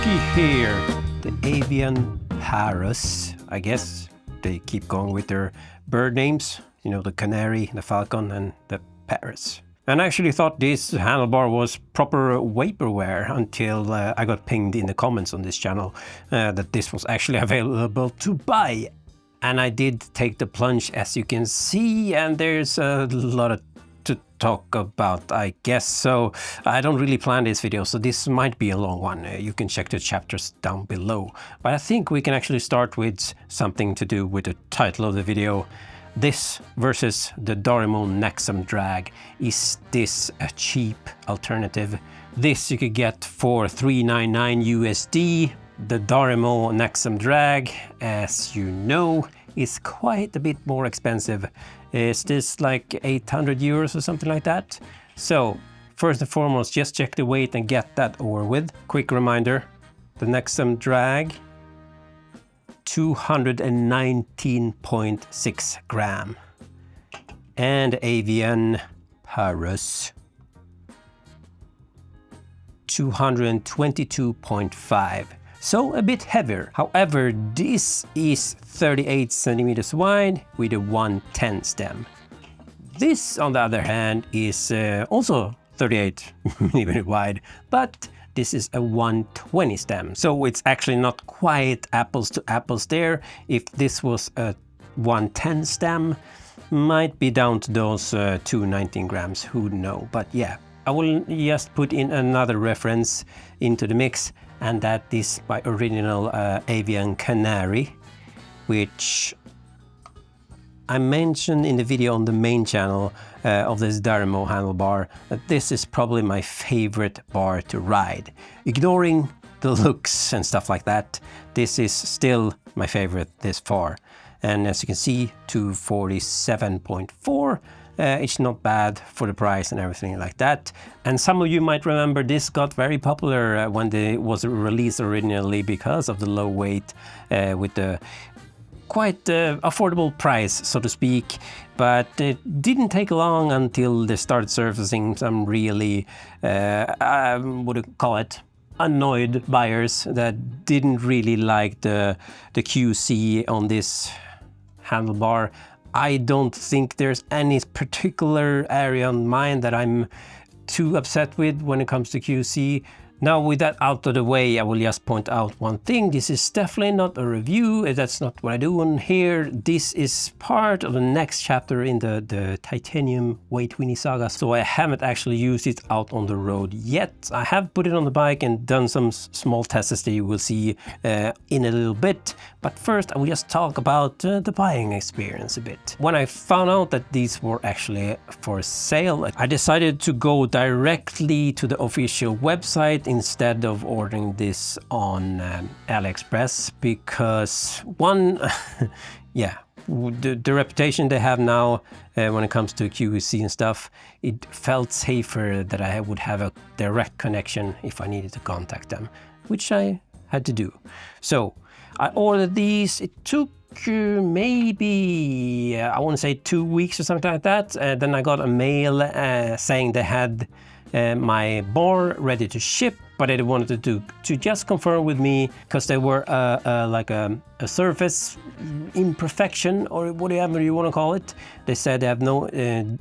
looky here. The Avian Parus, I guess. They keep going with their bird names. You know, the canary, the falcon, and the parus. And I actually thought this handlebar was proper vaporware until I got pinged in the comments on this channel that this was actually available to buy. And I did take the plunge, as you can see, and there's a lot to talk about, I guess. So I don't really plan this video, so this might be a long one. You can check the chapters down below. But I think we can actually start with something to do with the title of the video. This versus the Darimo Nexum Drag. Is this a cheap alternative? This you could get for $399 USD. The Darimo Nexum Drag, as you know, is quite a bit more expensive. Is this like 800 euros or something like that? So first and foremost, just check the weight and get that over with. Quick reminder, the Nexum Drag, 219.6 gram, and Avian Parus, 222.5. So a bit heavier. However, this is 38 centimeters wide with a 110 stem. This, on the other hand, is also 38 millimeters wide, but this is a 120 stem. So it's actually not quite apples to apples there. If this was a 110 stem, might be down to those 219 grams, who know. But yeah, I will just put in another reference into the mix, and that is my original Avian Canary, which I mentioned in the video on the main channel of this Darimo handlebar, that this is probably my favorite bar to ride. Ignoring the looks and stuff like that, this is still my favorite this far. And as you can see, 247.4. It's not bad for the price and everything like that. And some of you might remember this got very popular when it was released originally because of the low weight with the quite affordable price, so to speak. But it didn't take long until they started surfacing some really, what do you call it, annoyed buyers that didn't really like the QC on this handlebar. I don't think there's any particular area on mine that I'm too upset with when it comes to QC. Now, with that out of the way, I will just point out one thing. This is definitely not a review. That's not what I do on here. This is part of the next chapter in the titanium weight weenie saga. So I haven't actually used it out on the road yet. I have put it on the bike and done some small tests that you will see in a little bit. But first, I will just talk about the buying experience a bit. When I found out that these were actually for sale, I decided to go directly to the official website instead of ordering this on AliExpress, because one, yeah, the reputation they have now when it comes to QC and stuff, it felt safer that I would have a direct connection if I needed to contact them, which I had to do. So I ordered these. It took maybe, I want to say 2 weeks or something like that. Then I got a mail saying they had my bar ready to ship, but they wanted to just confirm with me because they were like a surface imperfection or whatever you want to call it. They said they have no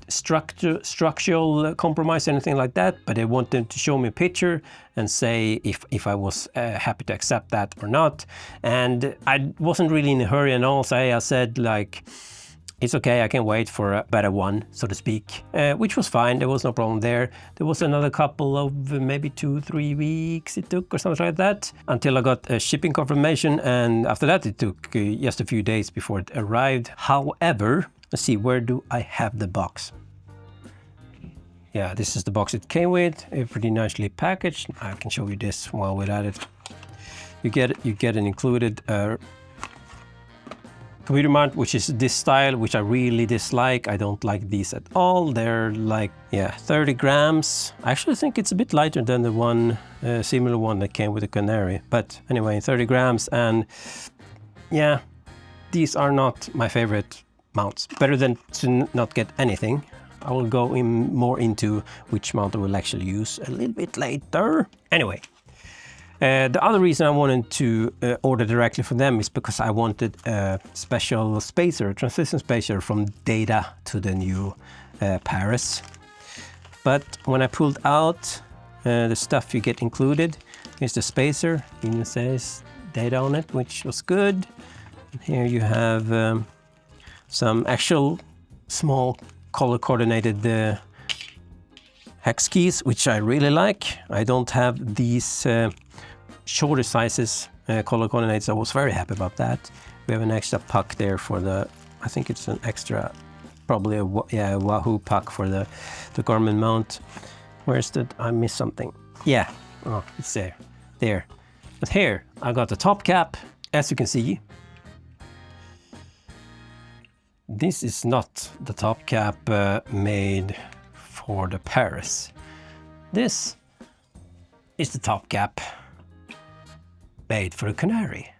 structural compromise or anything like that, but they wanted to show me a picture and say if I was happy to accept that or not. And I wasn't really in a hurry and all, so I said like, it's okay, I can wait for a better one, so to speak, which was fine. There was no problem there. There was another couple of maybe 2-3 weeks it took or something like that until I got a shipping confirmation, and after that it took just a few days before it arrived. However, let's see, where do I have the box? Yeah, this is the box it came with, pretty nicely packaged. I can show you this while we're at it. You get an included computer mount, which is this style, which I really dislike. I don't like these at all. They're like, yeah, 30 grams. I actually think it's a bit lighter than the one, similar one that came with the Canary. But anyway, 30 grams. And yeah, these are not my favorite mounts. Better than to not get anything. I will go in more into which mount I will actually use a little bit later. Anyway, The other reason I wanted to order directly from them is because I wanted a special spacer, a transition spacer from Data to the new Parus. But when I pulled out the stuff you get included, here's the spacer. It says Data on it, which was good. And here you have some actual small color-coordinated hex keys, which I really like. I don't have these shorter sizes color coordinates, so I was very happy about that. We have an extra puck there for the, I think it's an extra, probably a Wahoo puck for the Garmin mount. Where's the, I missed something. Yeah, oh, it's there. But here, I got the top cap, as you can see. This is not the top cap made for the Parus. This is the top cap made for the Canary.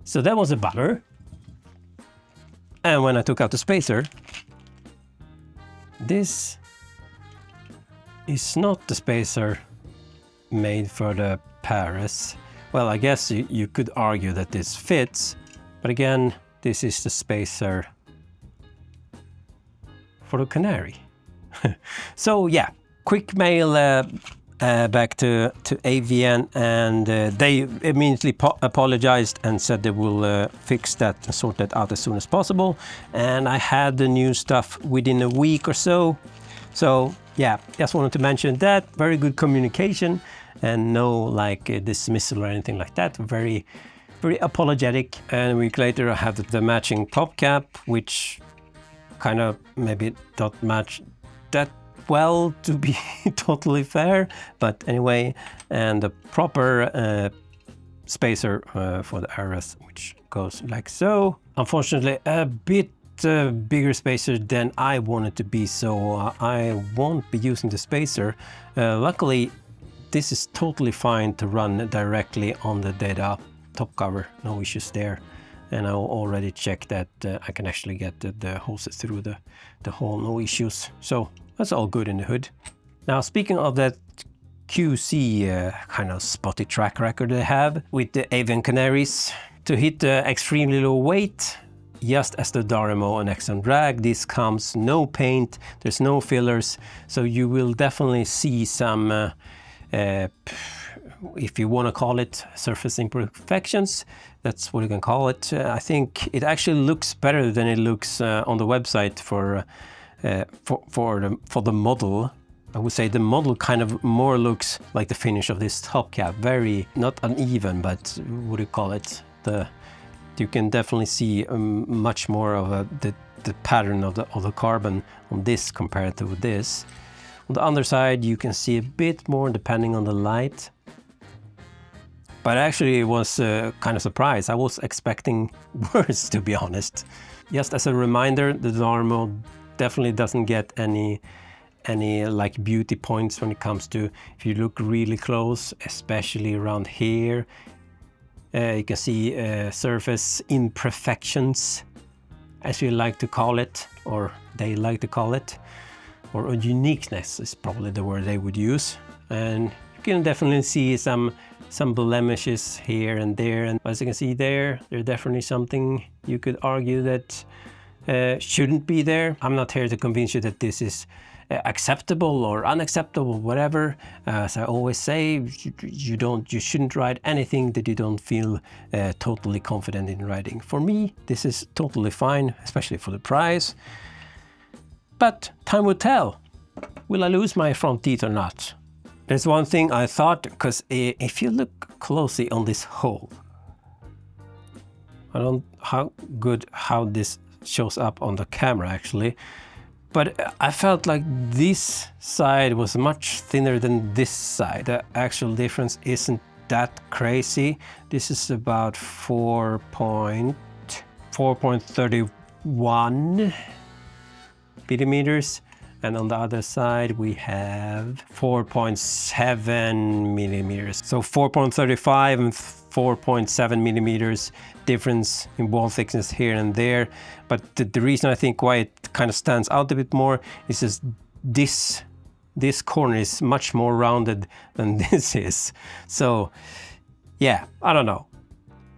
So that was a bummer. And when I took out the spacer, this is not the spacer made for the Parus. Well, I guess you could argue that this fits, but again, this is the spacer for the Canary. So yeah, quick mail back to Avian, and they immediately apologized and said they will fix that and sort that out as soon as possible. And I had the new stuff within a week or so. So yeah, just wanted to mention that. Very good communication and no like dismissal or anything like that. Very apologetic. And a week later I have the matching top cap, which kind of maybe don't match that well, to be totally fair, but anyway, and the proper spacer for the Aero, which goes like so. Unfortunately, a bit bigger spacer than I want it to be, so I won't be using the spacer. Luckily, this is totally fine to run directly on the Data top cover, no issues there. And I already checked that I can actually get the hoses through the hole, no issues. So that's all good in the hood. Now, speaking of that QC kind of spotty track record they have with the Avian Canaries, to hit the extremely low weight, just as the Darimo Nexum Drag, this comes no paint, there's no fillers, so you will definitely see some, if you want to call it, surface imperfections. That's what you can call it. I think it actually looks better than it looks on the website for the model. I would say the model kind of more looks like the finish of this top cap. Very, not uneven, but what do you call it? You can definitely see much more of the pattern of the carbon on this compared to this. On the underside, you can see a bit more depending on the light. But actually, it was kind of surprised. I was expecting worse, to be honest. Just as a reminder, the Darimo definitely doesn't get any like beauty points when it comes to, if you look really close, especially around here, you can see surface imperfections, as you like to call it, or they like to call it, or uniqueness is probably the word they would use. And you can definitely see some blemishes here and there, and as you can see there's definitely something you could argue that shouldn't be there. I'm not here to convince you that this is acceptable or unacceptable, whatever. As I always say, you shouldn't ride anything that you don't feel totally confident in riding. For me, this is totally fine, especially for the price. But time will tell. Will I lose my front teeth or not? There's one thing I thought, because if you look closely on this hole, I don't know how this shows up on the camera actually, but I felt like this side was much thinner than this side. The actual difference isn't that crazy. This is about 4.31 millimeters. And on the other side, we have 4.7 millimeters. So 4.35 and 4.7 millimeters difference in wall thickness here and there. But the reason I think why it kind of stands out a bit more is just this this corner is much more rounded than this is. So yeah, I don't know.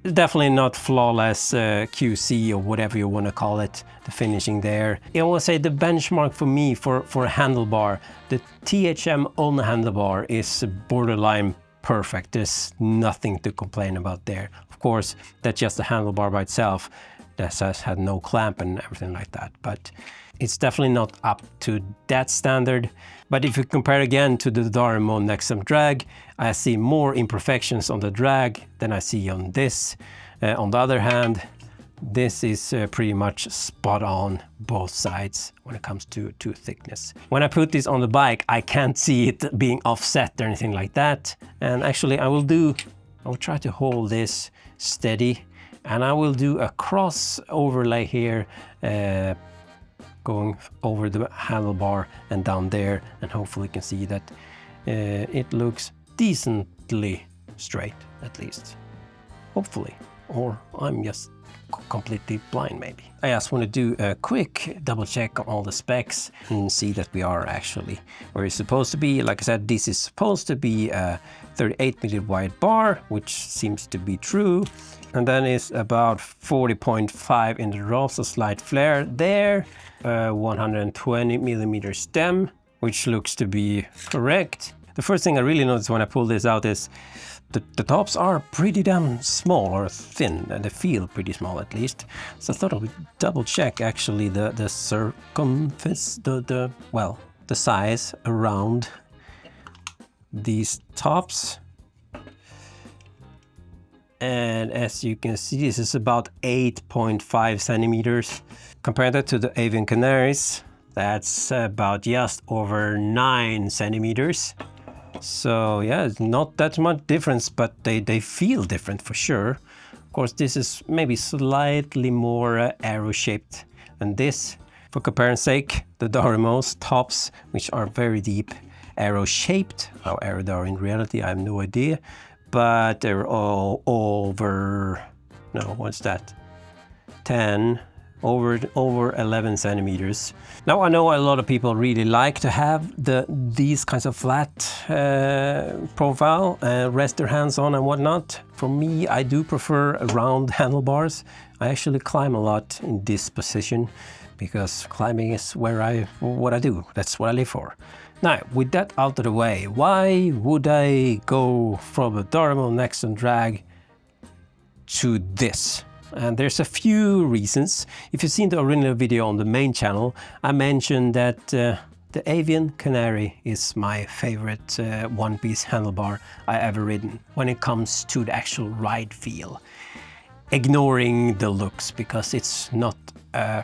Definitely not flawless QC or whatever you want to call it, the finishing there. I will say the benchmark for me for a handlebar, the THM on the handlebar is borderline perfect. There's nothing to complain about there. Of course, that's just a handlebar by itself. That has had no clamp and everything like that, but it's definitely not up to that standard. But if you compare again to the Darimo Nexum Drag, I see more imperfections on the drag than I see on this. On the other hand, this is pretty much spot on both sides when it comes to thickness. When I put this on the bike, I can't see it being offset or anything like that. And actually I will try to hold this steady, and I will do a cross overlay here, going over the handlebar and down there, and hopefully you can see that it looks decently straight, at least. Hopefully. Or I'm just completely blind maybe. I just want to do a quick double check on all the specs and see that we are actually where it's supposed to be. Like I said, this is supposed to be a 38mm wide bar, which seems to be true. And then it's about 40.5 in the drops, a slight flare there. 120mm stem, which looks to be correct. The first thing I really noticed when I pulled this out is the tops are pretty damn small or thin, and they feel pretty small at least. So I thought I would double check actually the circumference, the size around these tops. And as you can see, this is about 8.5 centimeters. Compare that to the Avian Canaries, that's about just over 9 centimeters. So yeah, it's not that much difference, but they feel different for sure. Of course, this is maybe slightly more arrow shaped than this. For comparison's sake, the Darimo's tops, which are very deep, arrow shaped. How arrow they are in reality, I have no idea. But they're all over, no, what's that? 10, over 11 centimeters. Now I know a lot of people really like to have these kinds of flat profile, rest their hands on and whatnot. For me, I do prefer round handlebars. I actually climb a lot in this position because climbing is what I do. That's what I live for. Now, with that out of the way, why would I go from a Darimo Nexum Drag to this? And there's a few reasons. If you've seen the original video on the main channel, I mentioned that the Avian Canary is my favorite one-piece handlebar I ever ridden when it comes to the actual ride feel. Ignoring the looks, because it's not a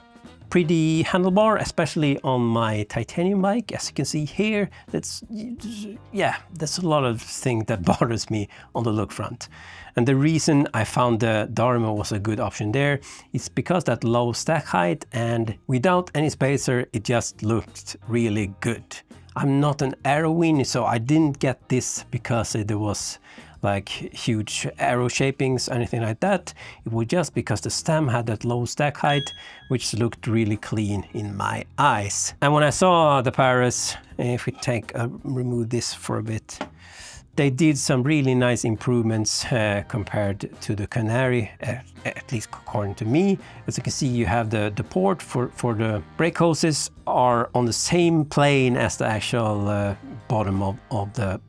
pretty handlebar, especially on my titanium bike. As you can see here, that's a lot of things that bothers me on the look front. And the reason I found the Darimo was a good option there is because that low stack height, and without any spacer, it just looked really good. I'm not an Aero weenie, so I didn't get this because there was like huge arrow shapings, anything like that. It was just because the stem had that low stack height, which looked really clean in my eyes. And when I saw the Parus, if we remove this for a bit, they did some really nice improvements compared to the Canary, at least according to me. As you can see, you have the port for the brake hoses are on the same plane as the actual bottom of the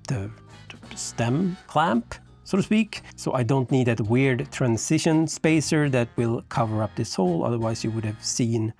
stem clamp, so to speak. So I don't need that weird transition spacer that will cover up this hole, otherwise you would have seen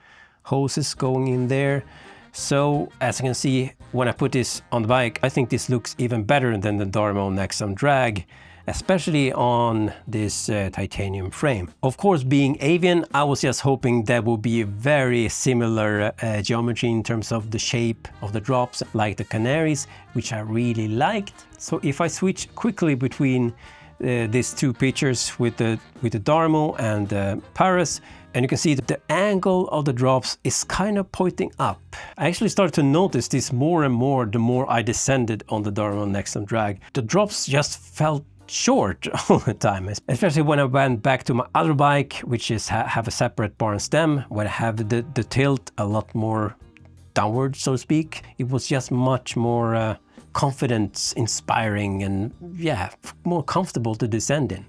hoses going in there. So as you can see, when I put this on the bike, I think this looks even better than the Darimo Nexum Drag, especially on this titanium frame. Of course, being Avian, I was just hoping that would be a very similar geometry in terms of the shape of the drops, like the Canaries, which I really liked. So if I switch quickly between these two pictures with the Darimo and the Parus, and you can see that the angle of the drops is kind of pointing up. I actually started to notice this more and more the more I descended on the Darimo Nexum Drag. The drops just felt short all the time, especially when I went back to my other bike, which is have a separate bar and stem, where I have the tilt a lot more downward, so to speak. It was just much more confidence inspiring and yeah, more comfortable to descend in.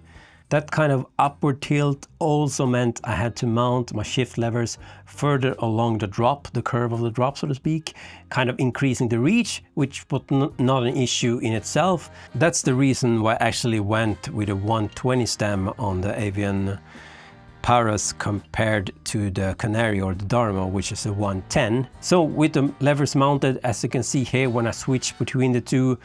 That kind of upward tilt also meant I had to mount my shift levers further along the drop, the curve of the drop, so to speak, kind of increasing the reach, which was not an issue in itself. That's the reason why I actually went with a 120 stem on the Avian Parus compared to the Canary or the Darimo, which is a 110. So with the levers mounted, as you can see here, when I switch between the two,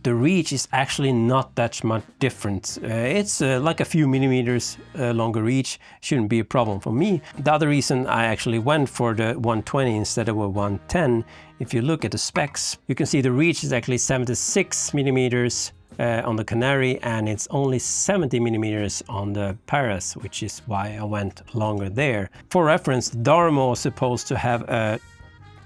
the reach is actually not that much different. It's like a few millimeters longer reach. Shouldn't be a problem for me. The other reason I actually went for the 120 instead of a 110, if you look at the specs, you can see the reach is actually 76 millimeters on the Canary, and it's only 70 millimeters on the Parus, which is why I went longer there. For reference, the Darimo is supposed to have a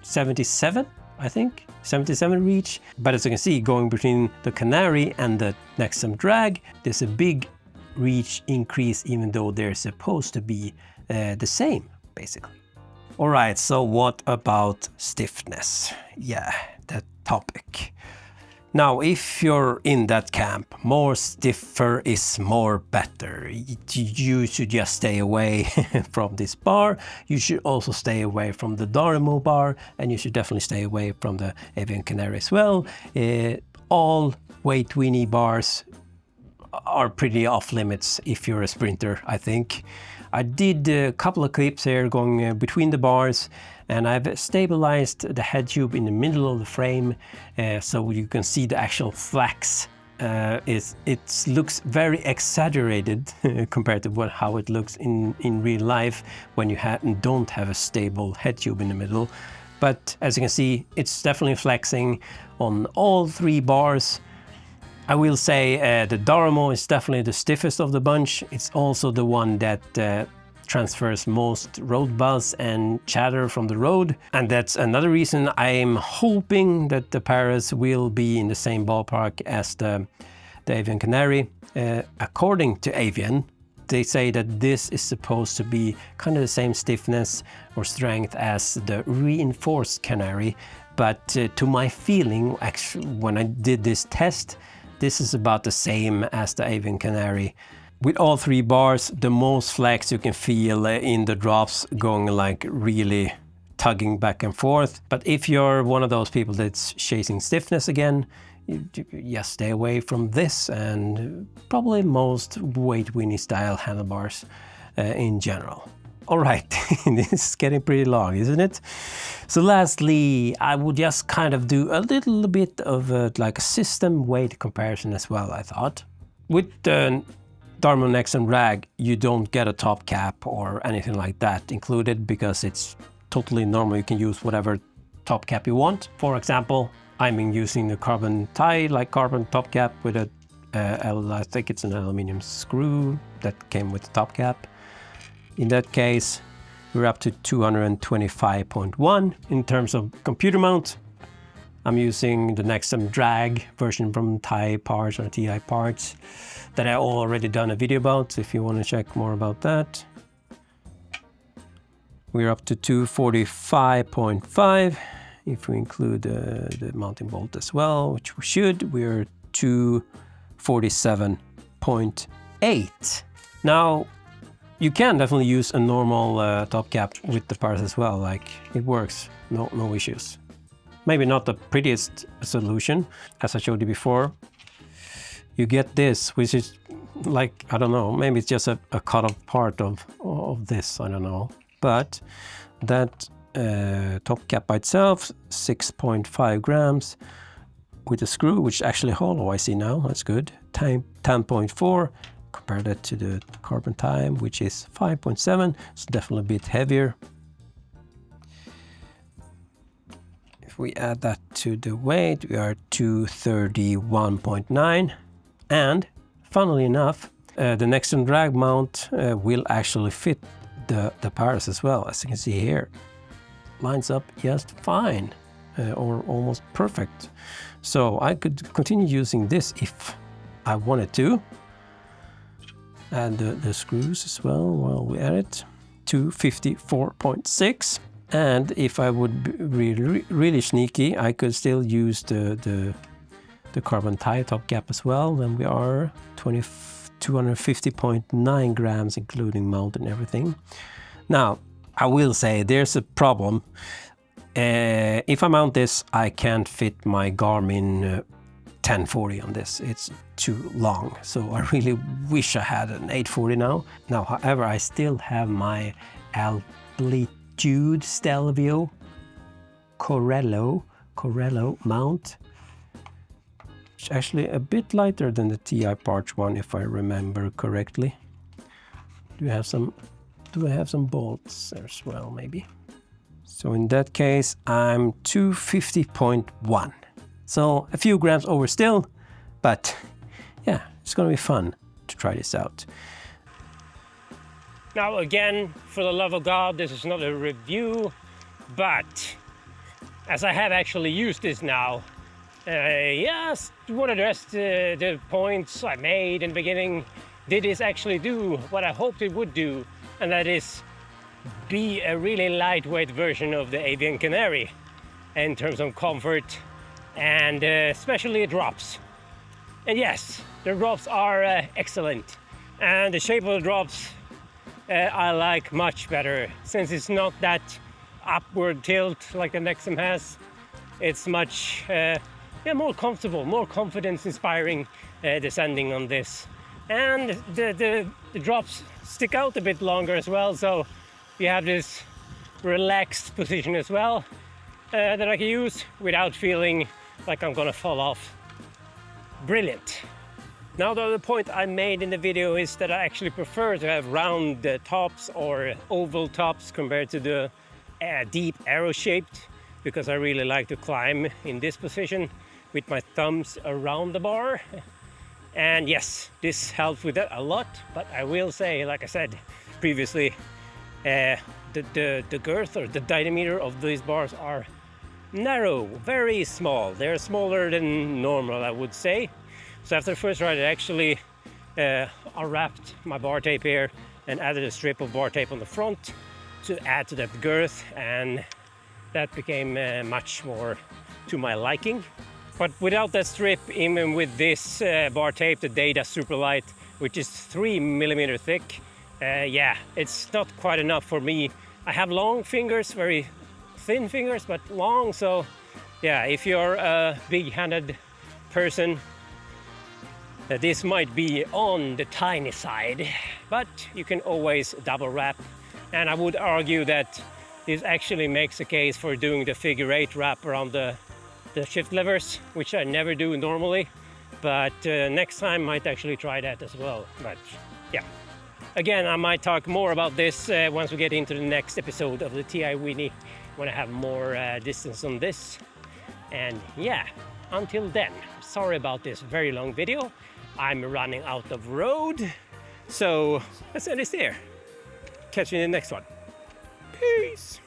77, I think, 77 reach, but as you can see, going between the Canary and the Nexum Drag, there's a big reach increase, even though they're supposed to be the same, basically. All right, so what about stiffness? Yeah, that topic. Now, if you're in that camp, more stiffer is more better. You should just stay away from this bar. You should also stay away from the Darimo bar, and you should definitely stay away from the Avian Canary as well. All weight weenie bars are pretty off limits if you're a sprinter, I think. I did a couple of clips here going between the bars, and I've stabilized the head tube in the middle of the frame so you can see the actual flex. It looks very exaggerated compared to how it looks in real life when you don't have a stable head tube in the middle. But as you can see, it's definitely flexing on all three bars. I will say the Darimo is definitely the stiffest of the bunch. It's also the one that transfers most road buzz and chatter from the road. And that's another reason I'm hoping that the Parus will be in the same ballpark as the Avian Canary. According to Avian, they say that this is supposed to be kind of the same stiffness or strength as the reinforced Canary. But to my feeling, actually, when I did this test, this is about the same as the Avian Canary. With all three bars, the most flex you can feel in the drops going like really tugging back and forth. But if you're one of those people that's chasing stiffness again, you just stay away from this and probably most weight weenie style handlebars in general. All right, this is getting pretty long, isn't it? So lastly, I would just kind of do a little bit of like a system weight comparison as well, I thought. With the Darimo Nexum Drag, you don't get a top cap or anything like that included because it's totally normal. You can use whatever top cap you want. For example, I'm using the carbon tie, like carbon top cap with a, I think it's an aluminum screw that came with the top cap. In that case, we're up to 225.1. In terms of computer mount, I'm using the Nexum Drag version from Thai Parts or TI Parts that I already done a video about, if you want to check more about that. We're up to 245.5. If we include the mounting bolt as well, which we should, we're 247.8. Now, you can definitely use a normal top cap with the Parus as well, like it works, no issues. Maybe not the prettiest solution, as I showed you before. You get this, which is like, I don't know, maybe it's just a cut off part of this, I don't know. But that top cap by itself, 6.5 grams with a screw, which is actually hollow, I see now, that's good. 10.4. Compare that to the carbon tie, which is 5.7. It's definitely a bit heavier. If we add that to the weight, we are 231.9. And funnily enough, the Nexum Drag mount will actually fit the Parus as well, as you can see here. Lines up just fine, or almost perfect. So I could continue using this if I wanted to. And the screws as well while we at it. 254.6. And if I would be really sneaky, I could still use the carbon tie top gap as well. Then we are 250.9 grams, including mount and everything. Now, I will say there's a problem. If I mount this, I can't fit my Garmin 1040 on this. It's too long, so I really wish I had an 840 now. Now, however, I still have my Amplitude Stelvio Corello mount. It's actually a bit lighter than the TI Parch one, if I remember correctly. Do I have some bolts as well, maybe? So in that case, I'm 250.1. So a few grams over still, but yeah, it's gonna be fun to try this out. Now again, for the love of God, this is not a review, but as I have actually used this now, yes, I want to address the points I made in the beginning. Did this actually do what I hoped it would do? And that is be a really lightweight version of the Avian Canary in terms of comfort and especially drops. And yes, the drops are excellent. And the shape of the drops I like much better, since it's not that upward tilt like the Nexum has. It's much more comfortable, more confidence inspiring descending on this. And the drops stick out a bit longer as well, so you have this relaxed position as well that I can use without feeling like I'm gonna fall off. Brilliant. Now the other point I made in the video is that I actually prefer to have round tops or oval tops compared to the deep arrow shaped, because I really like to climb in this position with my thumbs around the bar. And yes, this helps with that a lot, but I will say, like I said previously, the girth or the diameter of these bars are narrow, very small. They're smaller than normal, I would say. So after the first ride, I actually unwrapped my bar tape here and added a strip of bar tape on the front to add to that girth, and that became much more to my liking. But without that strip, even with this bar tape, the Data Superlight, which is 3mm thick, yeah, it's not quite enough for me. I have long fingers, very thin fingers, but long, so yeah, if you're a big-handed person, this might be on the tiny side, but you can always double wrap. And I would argue that this actually makes a case for doing the figure 8 wrap around the shift levers, which I never do normally, but next time might actually try that as well. But yeah, again, I might talk more about this once we get into the next episode of the TI Weenie, when I have more distance on this. And yeah, until then, sorry about this very long video. I'm running out of road, so let's end this there. Catch you in the next one. Peace.